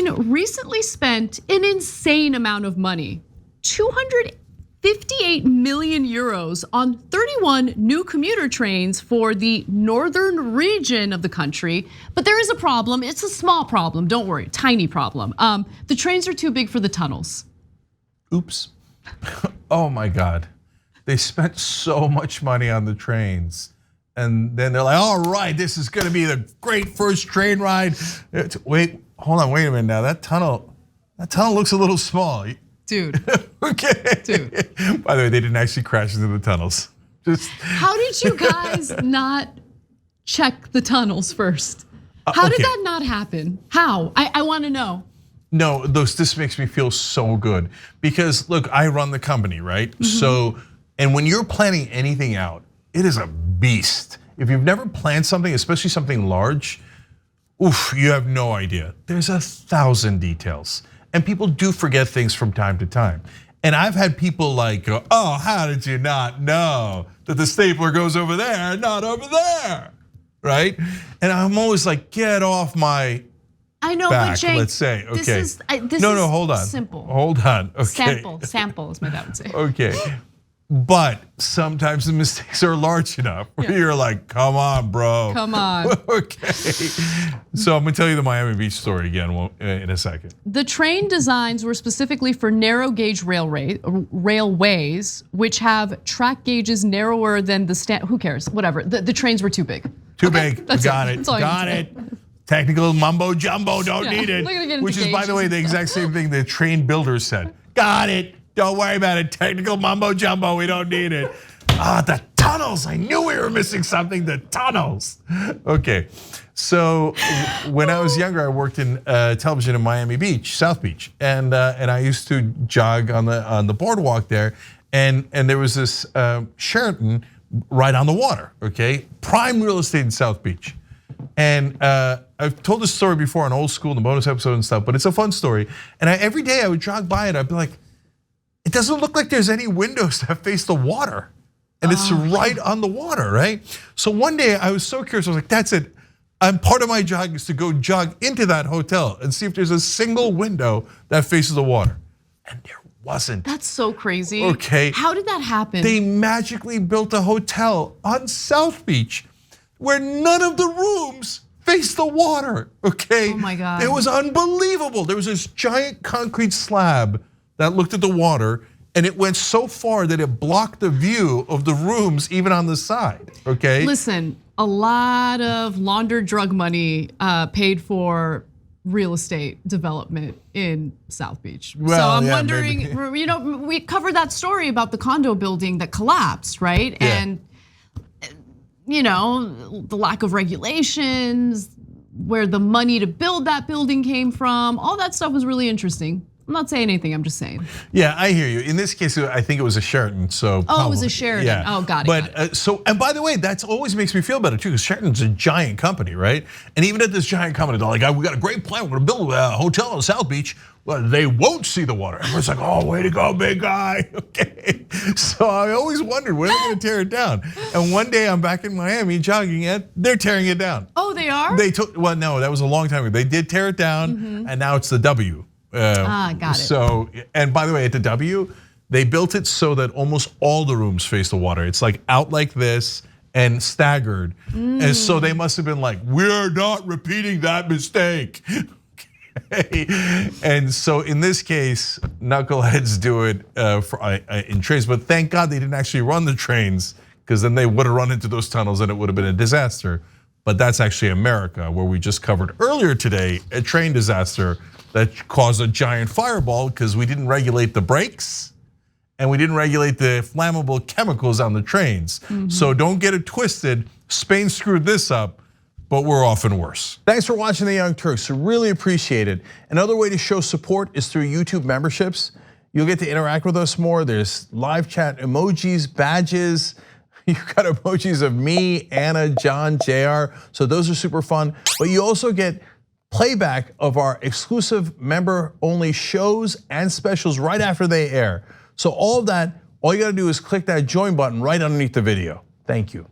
Ukraine recently spent an insane amount of money, 258 million euros on 31 new commuter trains for the northern region of the country. But there is a problem. It's a small problem, don't worry, tiny problem. The trains are too big for the tunnels. Oops. Oh my God. They spent so much money on the trains. And then they're like, all right, this is gonna be the great first train ride. Wait, hold on, wait a minute now. That tunnel looks a little small. Dude. Okay. Dude. By the way, they didn't actually crash into the tunnels. How did you guys not check the tunnels first? How did that not happen? How? I wanna know. No, this makes me feel so good because look, I run the company, right? So, and when you're planning anything out, it is a beast. If you've never planned something, especially something large, oof, you have no idea. There's 1,000 details. And people do forget things from time to time. And I've had people like go, oh, how did you not know that the stapler goes over there, not over there, right? And I'm always like, get off my back, but Cenk, let's say, okay. This no, hold on. Simple. Hold on, okay. Sample, as my dad would say. Okay, but sometimes the mistakes are large enough where you're like, come on, bro. Come on. Okay, so I'm gonna tell you the Miami Beach story again in a second. The train designs were specifically for narrow gauge railways, which have track gauges narrower than the who cares, whatever, the trains were too big. Too big, got it. Technical mumbo jumbo, don't need it. Which is, by the way, the exact same thing the train builders said. Got it, don't worry about it. Technical mumbo jumbo, we don't need it. The tunnels, I knew we were missing something, the tunnels. Okay, so when I was younger, I worked in television in Miami Beach, South Beach. And I used to jog on the boardwalk there. And there was this Sheraton right on the water, okay? Prime real estate in South Beach. And I've told this story before on Old School, in the bonus episode and stuff, but it's a fun story. And every day I would jog by it, I'd be like, it doesn't look like there's any windows that face the water. And it's right on the water, right? So one day I was so curious, I was like, that's it. Part of my jog is to go jog into that hotel and see if there's a single window that faces the water. And there wasn't. That's so crazy. Okay. How did that happen? They magically built a hotel on South Beach where none of the rooms face the water, okay? Oh my God. It was unbelievable. There was this giant concrete slab that looked at the water, and it went so far that it blocked the view of the rooms even on the side, okay? Listen, a lot of laundered drug money paid for real estate development in South Beach. Well, so I'm yeah, wondering, maybe. We covered that story about the condo building that collapsed, right? Yeah. And the lack of regulations, where the money to build that building came from, all that stuff was really interesting. I'm not saying anything, I'm just saying. Yeah, I hear you. In this case, I think it was a Sheraton, so it was a Sheraton, yeah. Oh, got it. But and by the way, that always makes me feel better too, because Sheraton's a giant company, right? And even at this giant company, they're like, we got a great plan, we're gonna build a hotel on South Beach. Well, they won't see the water. Everyone's like, oh, way to go, big guy, okay. So I always wondered, when are they gonna tear it down? And one day I'm back in Miami jogging, and they're tearing it down. Oh, they are? Well, no, that was a long time ago. They did tear it down, and now it's the W. Got it. So, and by the way, at the W, they built it so that almost all the rooms face the water. It's like out like this and staggered. And so they must have been like, we're not repeating that mistake. Okay. And so in this case, knuckleheads do it in trains, but thank God they didn't actually run the trains, because then they would have run into those tunnels and it would have been a disaster. But that's actually America, where we just covered earlier today a train disaster that caused a giant fireball because we didn't regulate the brakes and we didn't regulate the flammable chemicals on the trains. So don't get it twisted. Spain screwed this up, but we're often worse. Thanks for watching The Young Turks, I really appreciate it. Another way to show support is through YouTube memberships. You'll get to interact with us more. There's live chat emojis, badges. You've got emojis of me, Anna, John, JR, so those are super fun. But you also get playback of our exclusive member-only shows and specials right after they air. So all of that, all you gotta do is click that join button right underneath the video. Thank you.